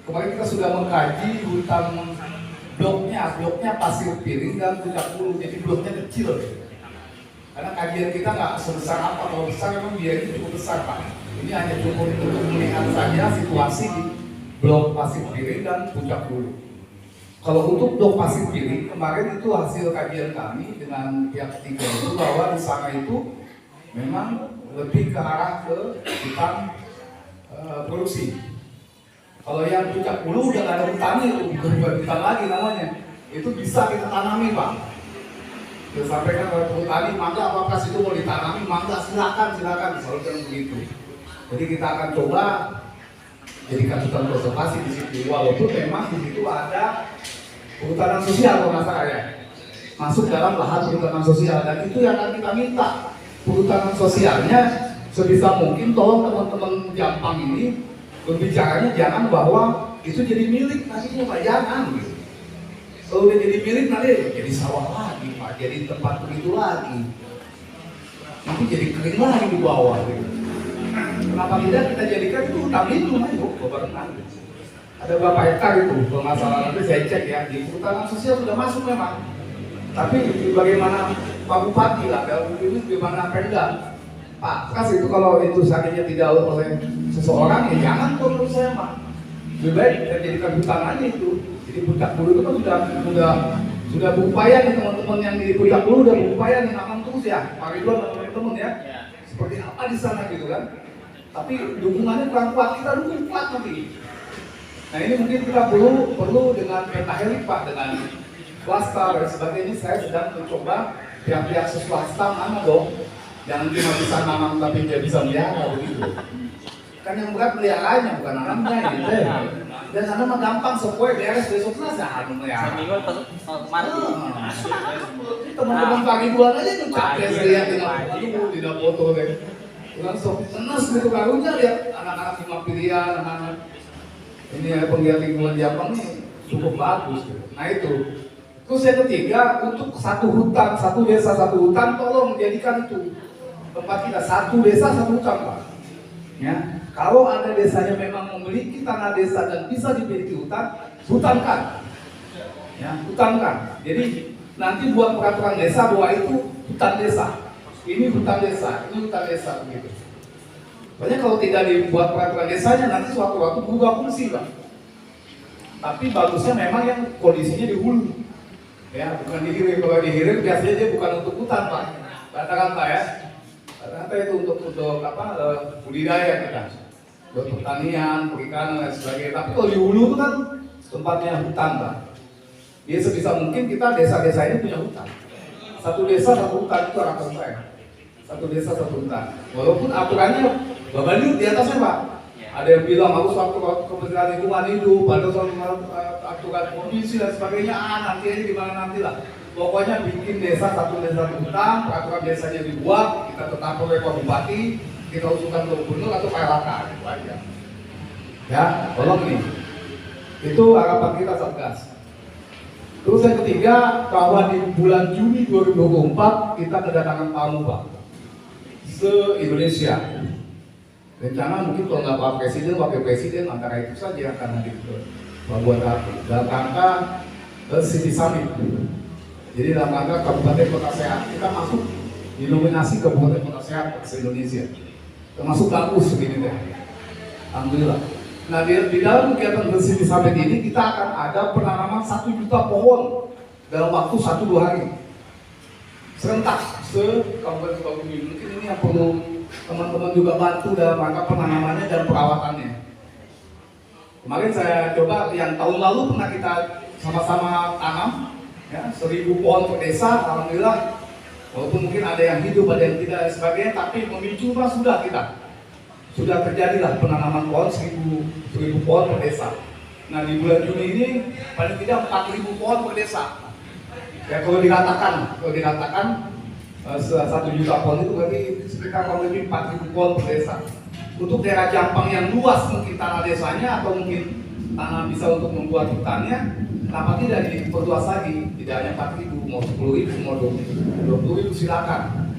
kemarin kita sudah mengkaji hutan bloknya Pasir Piring dan Puncak Bulu, jadi bloknya kecil. Karena kajian kita nggak sebesar apa, kalau besar memang biayanya cukup besar Pak. Ini hanya cukup untuk melihat saja situasi di blok Pasir Piring dan Puncak Bulu. Kalau untuk blok Pasir Piring, kemarin itu hasil kajian kami dengan pihak ketiga itu bahwa di sana itu memang lebih ke arah ke hutan produksi. Kalau yang Puncak Bulu udah nggak ada hutan itu, bukan hutan lagi namanya. Itu bisa kita tanami Pak. Kita sampaikan kepada petani, mangga apakah situ mau ditanami, mangga silakan, selalu kan begitu. Jadi kita akan coba jadikan hutan konservasi di situ, walaupun memang di situ ada perhutanan sosial kalau nggak salah ya, masuk dalam lahan perhutanan sosial, dan itu yang akan kita minta perhutanan sosialnya sebisa mungkin. Tolong teman-teman Jampang ini berbicaranya jangan bahwa itu jadi milik nantinya Pak, jangan gitu. Kalau udah jadi milik nanti jadi sawah lagi Pak, jadi tempat begitu lagi, nanti jadi kering lagi di bawah gitu. Kenapa tidak kita jadikan itu hutan lindung aja bebarengan. Ada berapa hektar itu, kalau nggak salah nanti saya cek ya, di perhutanan sosial sudah masuk memang. Tapi bagaimana Pak Bupati lah, dalam ini bagaimana Pemda, Pak Kas itu kalau itu seandainya tidak oleh seseorang ya jangan tuh menurut saya Pak. Lebih baik kita jadikan hutan aja itu. Jadi Puncak Bulu itu kan sudah berupaya nih teman-teman yang di Puncak Bulu udah berupaya nih aman terus ya, Pak Ridwan dan teman-teman ya. Seperti apa di sana gitu kan. Tapi dukungannya kurang kuat, kita dukung kuat nanti. Nah ini mungkin kita perlu dengan pentahelik Pak, dengan swasta dan sebagainya. Saya sedang mencoba pihak-pihak swasta mana dong, jangan cuma bisa nanam tapi dia bisa melihara begitu. Kan yang berat peliharanya bukan nanamnya gitu. Dan nanam mah gampang, sepoi beres besok selesai melihara. Seminggu mati. Teman-teman pagi bulan aja tuh capek lihat tidak foto deh. Langsung tenas gitu karunya lihat anak-anak cuma pilihan, anak-anak ini ya penggiat lingkungan Jampang ini cukup bagus. Nah itu. Terus yang ketiga, untuk satu hutan, satu desa satu hutan, tolong jadikan itu tempat kita satu desa satu hutan Pak. Ya, kalau ada desanya memang memiliki tanah desa dan bisa dimiliki hutan, hutankan. Ya, hutankan. Jadi nanti buat peraturan desa bahwa itu hutan desa. Ini hutan desa, ini hutan desa begitu. Banyak kalau tidak dibuat peraturan desanya nanti suatu waktu berubah fungsi Pak. Tapi bagusnya memang yang kondisinya di hulu. Ya, bukan di hilir. Kalau di hilir biasanya dia bukan untuk hutan Pak. Rata-rata ya. Rata-rata itu untuk apa? Budidaya kita. Untuk pertanian, perikanan dan sebagainya. Tapi kalau di hulu itu kan tempatnya hutan Pak. Dia sebisa mungkin kita desa-desa ini punya hutan. Satu desa satu hutan itu harapan saya. Satu desa satu hutan. Walaupun aturannya babaliut di atasnya Pak. Ada yang bilang harus kementerian lingkungan hidup, ada aturan provinsi dan sebagainya. Nanti aja gimana nanti lah. Pokoknya bikin desa satu hutan, peraturan desanya dibuat, kita tetap oleh Pak Bupati, kita usulkan ke gubernur atau KLHK itu aja. Ya, tolong nih. Itu harapan kita Satgas. Terus yang ketiga, bahwa di bulan Juni 2024 kita kedatangan tamu Pak se-Indonesia. Rencana mungkin kalau nggak Pak Presiden, Wakil Presiden antara itu saja yang akan hadir ke Pelabuhan Ratu dalam rangka City Summit. Jadi dalam rangka Kabupaten Kota Sehat kita masuk dinominasi Kabupaten Kota Sehat se-Indonesia. Termasuk bagus begini deh. Alhamdulillah. Nah di dalam kegiatan City Summit ini kita akan ada penanaman 1 juta pohon dalam waktu 1-2 hari. Serentak se-Kabupaten Sukabumi. Mungkin ini yang perlu teman-teman juga bantu dalam rangka penanamannya dan perawatannya. Kemarin saya coba yang tahun lalu pernah kita sama-sama tanam ya, 1000 pohon per desa, alhamdulillah. Walaupun mungkin ada yang hidup, ada yang tidak dan sebagainya, tapi memicu mah sudah kita. Sudah terjadilah penanaman pohon 1000 pohon per desa. Nah di bulan Juni ini paling tidak 4000 pohon per desa. Ya kalau dikatakan 1 juta pohon itu berarti sekitar kurang lebih 4000 pohon per desa. Untuk daerah Jampang yang luas mungkin tanah desanya atau mungkin tanah bisa untuk membuat hutannya, kenapa tidak diperluas lagi? Tidak hanya 4000, mau 10.000, mau 20.000 silakan.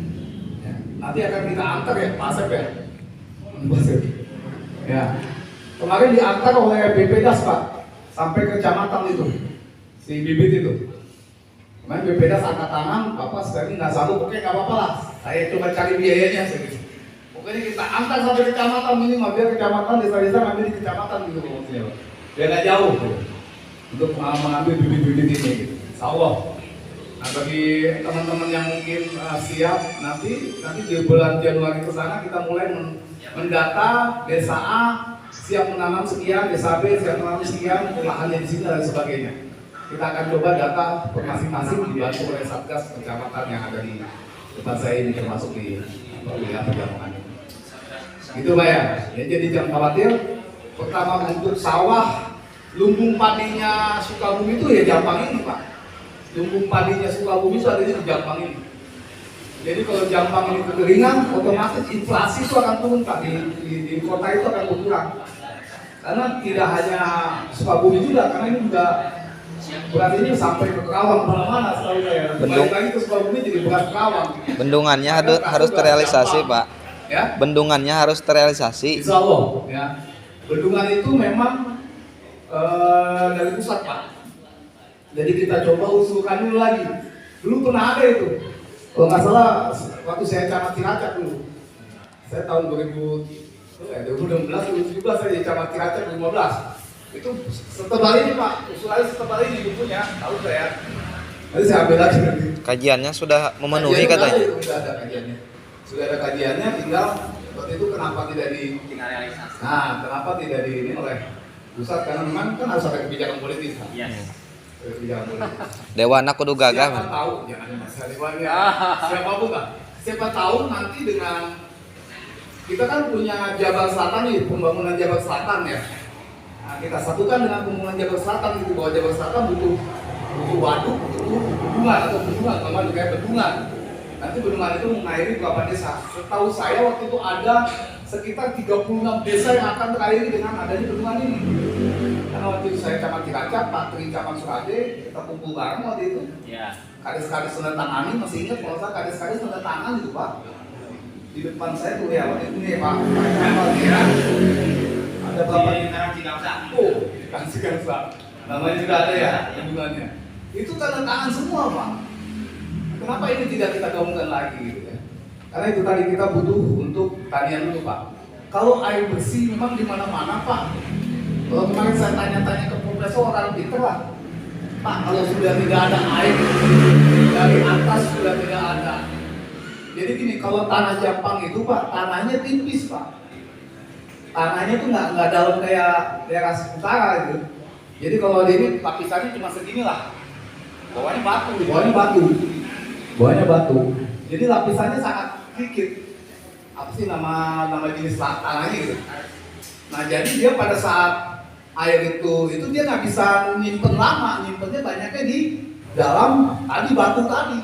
Ya. Nanti akan kita antar ya, Pak Asep ya. Ya. Kemarin diantar oleh BPDAS Pak, sampai ke kecamatan itu, si bibit itu. Kemarin BPDAS angkat tangan, Bapak sekali nggak sanggup, oke nggak apa-apa lah, saya coba cari biayanya. Pokoknya kita antar sampai kecamatan minimal, biar kecamatan desa-desa ngambil di kecamatan gitu maksudnya, biar nggak jauh gitu, untuk mengambil bibit-bibit ini gitu. Insya Allah. Nah bagi teman-teman yang mungkin siap nanti di bulan Januari ke sana kita mulai mendata desa A siap menanam sekian, desa B siap menanam sekian, lahannya di sini dan sebagainya. Kita akan coba data per masing-masing dibantu oleh Satgas kecamatan yang ada di tempat saya ini, termasuk di wilayah Pejamongan. Gitu Pak ya. Jadi jangan khawatir. Pertama untuk sawah, lumbung padinya Sukabumi itu ya Jampang ini Pak. Lumbung padinya Sukabumi itu adanya di Jampang ini. Jadi kalau Jampang ini kekeringan, otomatis inflasi itu akan turun Pak. Di kota itu akan berkurang. Karena tidak hanya Sukabumi juga, karena ini juga beras ini sampai ke Kerawang mana-mana selalu saya. Balik lagi ke Sukabumi jadi beras Kerawang. Bendungannya harus terrealisasi Pak. Ya? Bendungannya harus terrealisasi. Insya Allah ya. Bendungan itu memang dari pusat Pak. Jadi kita coba usulkan dulu lagi. Dulu pernah ada itu. Kalau nggak salah waktu saya camat Cilacap dulu. Saya tahun 2016, 2017 saya jadi camat Cilacap 2015. Itu setebal ini Pak. Usulannya setebal ini bukunya. Tahu saya. Nanti saya ambil lagi nanti. Kajiannya sudah memenuhi katanya. Sudah ada kajiannya. Sudah ada kajiannya, tinggal waktu itu kenapa tidak realisasi. Nah, kenapa tidak ini oleh pusat, karena memang kan harus ada kebijakan politis. Iya. Kebijakan politis. Dewana kudu gagah. Siapa tahu, jangan masalah dewannya. Siapapun Pak. Siapa tahu nanti dengan kita kan punya Jabar Selatan nih, pembangunan Jabar Selatan ya. Nah, kita satukan dengan pembangunan Jabar Selatan itu, bahwa Jabar Selatan butuh waduk, butuh bendungan atau bendungan, namanya juga bendungan. Nanti bendungan itu mengairi beberapa desa. Setahu saya waktu itu ada sekitar 36 desa yang akan terairi dengan adanya bendungan ini. Karena waktu itu saya camat Cilacap, Pak Tri camat Surade, kita kumpul bareng waktu itu. Ya. Kades-kades tanda tangani, masih ingat kalau saya kades-kades tanda tangan itu Pak. Di depan saya tuh ya waktu itu nih Pak. Ada berapa di Cilacap? Oh, kan Cilacap. Namanya juga ada ya bendungannya. Itu tanda tangan semua Pak. Kenapa ini tidak kita gaungkan lagi gitu ya? Karena itu tadi kita butuh untuk tanian dulu Pak. Kalau air bersih memang di mana-mana Pak. Kalau kemarin saya tanya-tanya ke profesor orang pinter lah. Pak, kalau sudah tidak ada air dari atas sudah tidak ada. Jadi gini, kalau tanah Jampang itu Pak, tanahnya tipis Pak. Tanahnya tuh nggak dalam kayak daerah utara gitu. Jadi kalau ini lapisannya cuma segini lah. Bawahnya batu. Bawahnya batu. Jadi lapisannya sangat sedikit. Apa sih nama jenis tanahnya gitu. Nah jadi dia pada saat air itu dia nggak bisa nyimpen lama, nyimpennya banyaknya di dalam tadi batu tadi.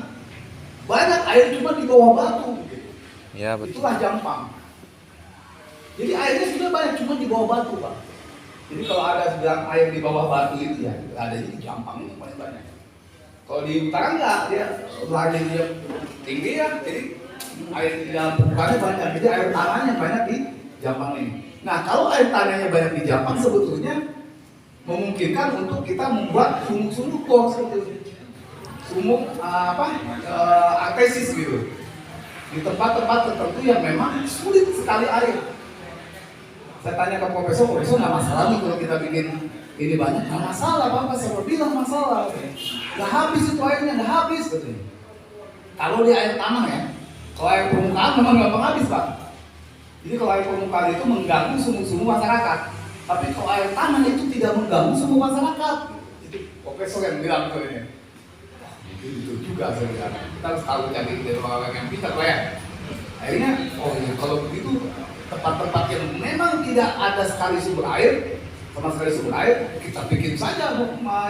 Banyak air cuma di bawah batu. Gitu. Ya betul. Itulah Jampang. Jadi airnya sudah banyak cuma di bawah batu Pak. Jadi kalau ada sedang air di bawah batu itu ya ada di Jampang ini paling banyak. Kalau di utara enggak, dia tinggi ya, jadi air di dalam permukaannya banyak, jadi air tanahnya banyak di Jampang ini. Nah kalau air tanahnya banyak di Jampang sebetulnya memungkinkan untuk kita membuat sumur-sumur bor seperti itu, sumur artesis gitu, di tempat-tempat tertentu yang memang sulit sekali air. Saya tanya ke profesor nggak masalah nih kalau kita bikin ini banyak, nggak masalah Bapak, saya bilang masalah. Nggak habis itu airnya, nggak habis katanya. Kalau di air tanah ya, kalau air permukaan memang gampang habis Pak. Jadi kalau air permukaan itu mengganggu sumur-sumur masyarakat. Tapi kalau air tanah itu tidak mengganggu sumur masyarakat. Itu profesor yang bilang ke ini. Itu juga saya bilang. Kita harus tahu cari dari orang yang pintar Pak ya. Akhirnya, oh ya kalau begitu tempat-tempat yang memang tidak ada sekali sumber air, sama sekali sumber air, kita bikin saja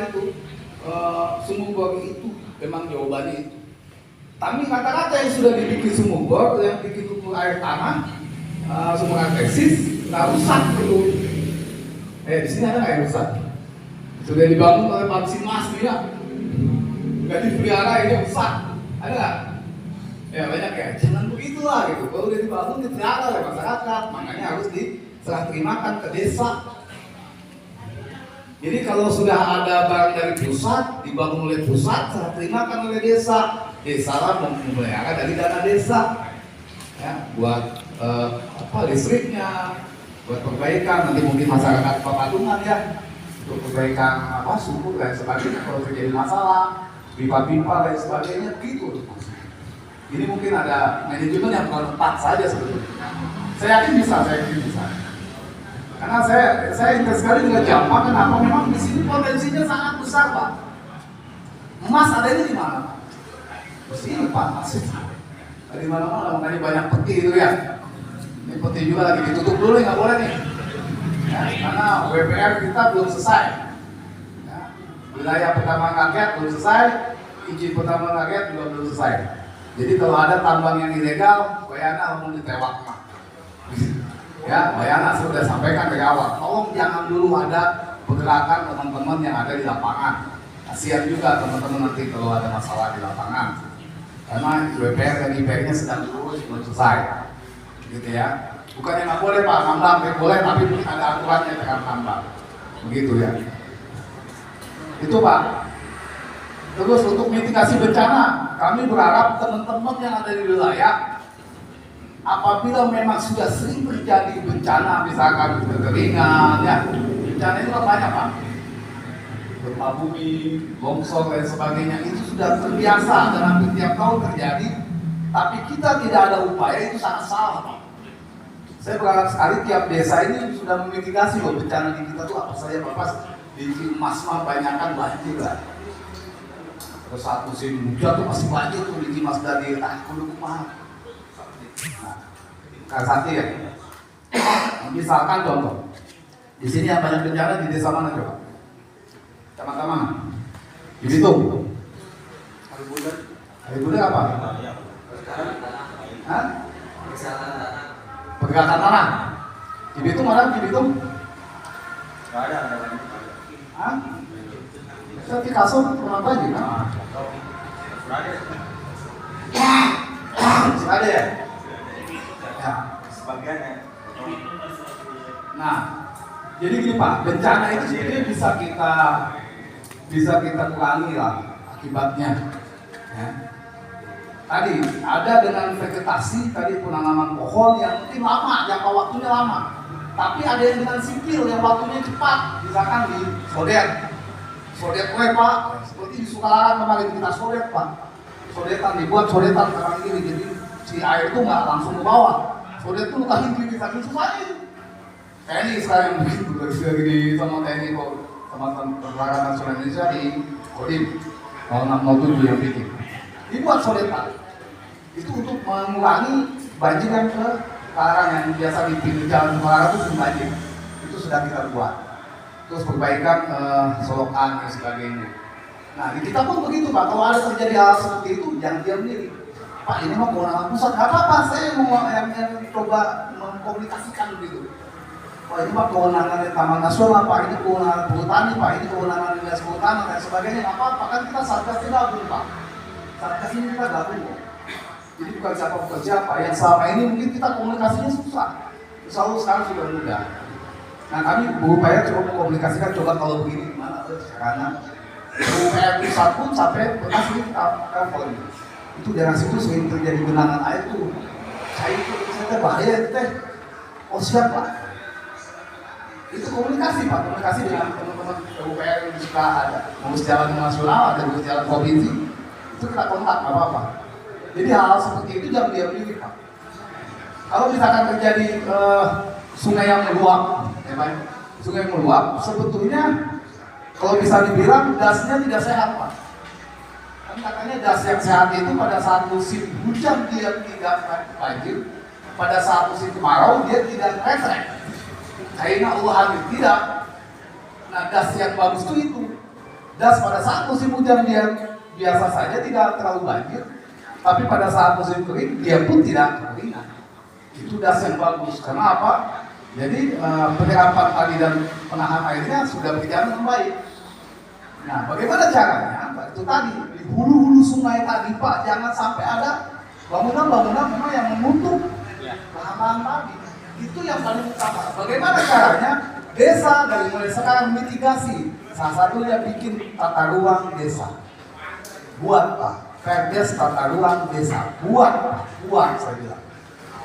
itu sumur bor itu memang jawabannya itu. Tapi kata-kata yang sudah dibikin sumur bor, yang bikin sumur air tanah, sumur artesis, nggak rusak gitu. Di sini ada nggak yang rusak? Sudah dibangun oleh Pak Simas nih ya, nggak dipelihara ini rusak, ada nggak? Ya banyak ya, jangan begitulah gitu. Kalau udah dibangun dipelihara oleh masyarakat, makanya harus diserah terimakan ke desa. Jadi kalau sudah ada barang dari pusat, dibangun oleh pusat, serah terimakan oleh desa, desa lah memelihara dari dana desa, ya, buat listriknya, buat perbaikan, nanti mungkin masyarakat Papadungan ya, untuk perbaikan sumur dan sebagainya kalau terjadi masalah, pipa-pipa dan sebagainya, gitu. Ini mungkin ada manajemen yang kurang tepat saja sebetulnya. Saya yakin bisa. Karena saya intens sekali dengan Jampang, kenapa? Memang di sini potensinya sangat besar, Pak. Emas adanya di mana, Pak? Di sini, Pak, masih. Dari mana-mana, makanya banyak peti itu ya. Ini peti juga lagi ditutup dulu, nggak boleh nih. Ya, karena WPR kita belum selesai. Ya, wilayah pertama rakyat belum selesai, izin pertama rakyat juga belum selesai. Jadi kalau ada tambang yang ilegal, bayana mau ditewak, Pak. Ya, bayana sudah sampaikan dari awal. Tolong jangan dulu ada pergerakan teman-teman yang ada di lapangan. Kasihan juga teman-teman nanti kalau ada masalah di lapangan. Karena WPR dan IPR-nya sedang terus belum selesai, gitu ya. Bukannya nggak boleh Pak, tambang boleh, tapi ada aturannya terhadap tambang, begitu ya. Itu Pak. Terus untuk mitigasi bencana, kami berharap teman-teman yang ada di wilayah, apabila memang sudah sering terjadi bencana, misalkan kekeringan, ya, bencana itu kan banyak Pak. Gempa bumi, longsor dan sebagainya, itu sudah terbiasa dan hampir tiap tahun terjadi. Tapi kita tidak ada upaya, itu sangat salah Pak. Saya berharap sekali tiap desa ini sudah memitigasi loh bencana di kita tuh apa saja Bapak. Di Cimas mah banyakan banjir lah. Terus satu musim hujan tuh masih banjir tuh di Cimas dari Kudu Kumah. Kasati ya. Misalkan contoh, di sini yang banyak bencana di desa mana coba? Teman-teman, di Bitung. Hari Bulan apa? Hah? Pergerakan tanah. Di Bitung mana? Di Bitung? Gak ada. Hah? Saya di Kasur pernah banjir kan? Ada ya? Ya. Sebagian ya. Nah, jadi gini Pak, bencana itu sebenarnya bisa kita kurangi lah akibatnya. Ya. Tadi ada dengan vegetasi, tadi penanaman pohon yang mungkin lama, jangka waktunya lama. Tapi ada yang dengan sipil yang waktunya cepat, misalkan di sodet Pak, seperti di Sukalarang kemarin kita sodet Pak. Sodetan dibuat sodetan sekarang ini, jadi si air itu nggak langsung ke bawah. Sodet itu luka hingga bisa susahnya. TNI sekarang begitu dari di sama TNI sama Tentara Nasional Indonesia di Kodim 0607 yang bikin. Dibuat sodetan. Itu untuk mengurangi banjir yang ke arah yang biasa di pinggir jalan Semarang itu banjir. Itu sudah kita buat. Terus perbaikan solokan dan sebagainya. Nah di kita pun begitu Pak. Kalau ada terjadi hal seperti itu jangan diam diri. Pak ini mah kewenangan pusat. Gak apa-apa. Saya mau yang coba mengkomunikasikan begitu. Wah ini Pak kewenangan Taman Nasional Pak. Ini kewenangan Perhutani Pak. Ini kewenangan Dinas Kehutanan dan sebagainya. Gak apa-apa. Kan kita satgas gabung Pak. Satgas ini kita gabung kok. Jadi bukan siapa. Yang selama ini mungkin kita komunikasinya susah. Insya Allah sekarang sudah mudah. Nah kami berupaya coba mengkomunikasikan coba kalau begini gimana caranya. Berupaya pusat pun sampai pernah sini kita telepon. Itu daerah situ sering terjadi genangan air tuh. Saya itu saya bahaya itu teh. Oh siap Pak. Itu komunikasi Pak, komunikasi dengan teman-teman PUPR yang suka ada. Ngurus jalan nasional, ada ngurus jalan provinsi. Itu kita kontak apa-apa. Jadi hal seperti itu jangan diam diri Pak. Kalau misalkan terjadi sungai yang meluap, sungai meluap, sebetulnya kalau bisa dibilang dasnya tidak sehat Pak. Kan katanya das yang sehat itu pada saat musim hujan dia tidak banjir, pada saat musim kemarau dia tidak resek. Kayaknya Allah hadir tidak. Nah das yang bagus itu das pada saat musim hujan dia biasa saja tidak terlalu banjir, tapi pada saat musim kering dia pun tidak kekeringan. Itu das yang bagus. Karena apa? Jadi penerapan tadi dan penahan airnya sudah berjalan dengan baik. Nah, bagaimana caranya? Itu tadi di hulu-hulu sungai tadi Pak, jangan sampai ada bangunan-bangunan memang yang menutup lahan-lahan tadi. Itu yang paling utama. Bagaimana caranya? Desa dari mulai sekarang mitigasi, salah satunya bikin tata ruang desa. Buat Pak, Perdes tata ruang desa. Buat Pak, buat saya bilang.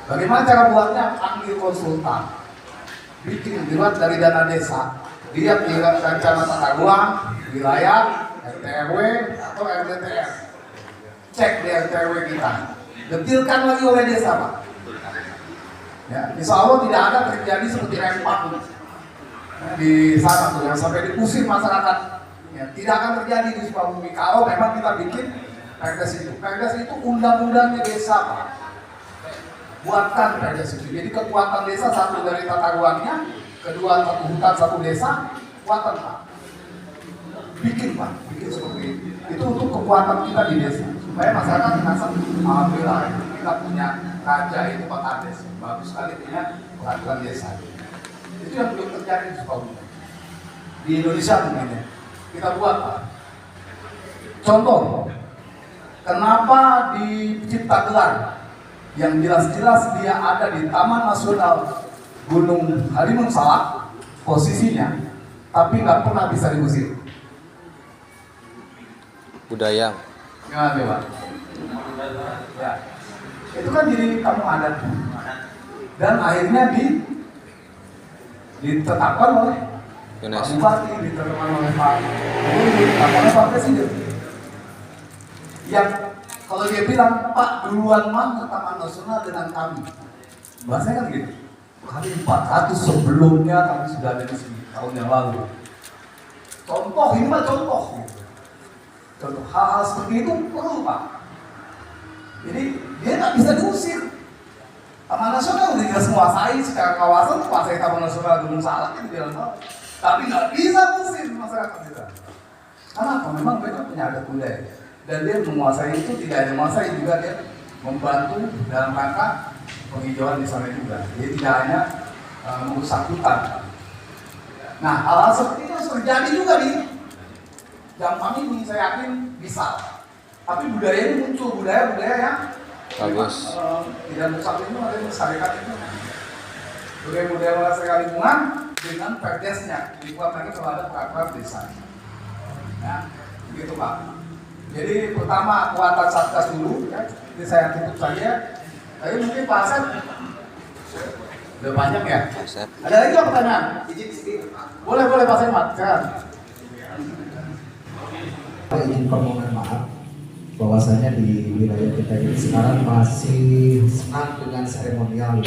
Bagaimana cara buatnya? Panggil konsultan. Bikin dibuat dari dana desa. Lihat di rencana tata ruang, wilayah, RT RW atau RDTR. Cek di RT RW kita. Detilkan lagi oleh desa Pak. Ya, insya Allah tidak ada terjadi seperti Rempang di sana tuh yang sampai diusir masyarakat. Ya, tidak akan terjadi di Sukabumi kalau memang kita bikin Perdes itu. Perdes itu undang-undangnya desa Pak. Buatkan Perdes itu. Jadi kekuatan desa satu dari tata ruangnya, kedua satu hutan satu desa, kuatan Pak. Bikin Pak, bikin seperti itu. Itu untuk kekuatan kita di desa. Supaya masyarakat merasa alhamdulillah kita punya raja itu Pak Kades. Bagus sekali punya peraturan desa. Itu yang belum terjadi di Sukabumi. Di Indonesia mungkin ya. Kita buat Pak. Contoh, kenapa di Cipta Gelar yang jelas-jelas dia ada di Taman Nasional Gunung Halimun Salak posisinya, tapi nggak pernah bisa diusir. Budaya. Gimana Pak? Ya, itu kan jadi kampung adat dan akhirnya ditetapkan oleh Pak Bupati, ditetapkan oleh Pak Gubernur, ditetapkan oleh Pak Presiden. Yang kalau dia bilang Pak duluan mana Taman Nasional dengan kami, bahasanya kan gitu. Kali 400 sebelumnya kami sudah ada di sini tahun yang lalu. Contoh ini mah contoh. Gitu. Contoh hal-hal seperti itu perlu Pak. Jadi dia nggak bisa diusir. Taman Nasional udah jelas menguasai secara kawasan, menguasai Taman Nasional Gunung Salak itu bilang Pak. Tapi nggak bisa usir masyarakat kita. Karena apa? Memang mereka punya adat budaya. Dan dia menguasai itu tidak hanya menguasai juga dia membantu dalam rangka penghijauan di sana juga. Jadi tidak hanya merusak hutan. Nah hal-hal seperti itu harus terjadi juga di Jampang ini saya yakin bisa. Tapi budaya ini muncul, budaya-budaya yang Bagus. tidak merusak lingkungan, ada yang melestarikan lingkungan. Budaya-budaya melestarikan lingkungan dengan perdesnya dibuat lagi kalau ada peraturan desa. Ya, begitu Pak. Jadi pertama kekuatan satgas dulu, ya. Ini saya tutup saja. Tapi mungkin Pak Asep udah banyak ya. Ada lagi yang pertanyaan? Boleh Pak Semat, kan? Izin permohonan maaf bahwasanya di wilayah kita ini sekarang masih senang dengan seremonial.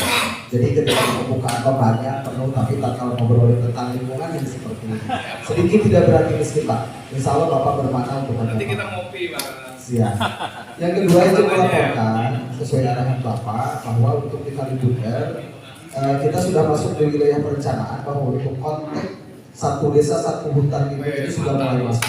Jadi ketika pembukaan banyak penuh, tapi tak kalau ngobrolin tentang lingkungan yang seperti ini sedikit tidak berarti miskin Pak. Insya Allah Bapak bermakna untuk Nanti kita ngopi Pak. Siap. Yang kedua itu melaporkan sesuai arahan Bapak bahwa untuk di Kalibuter kita sudah masuk di wilayah perencanaan bahwa untuk konteks satu desa satu hutan ini sudah mulai masuk.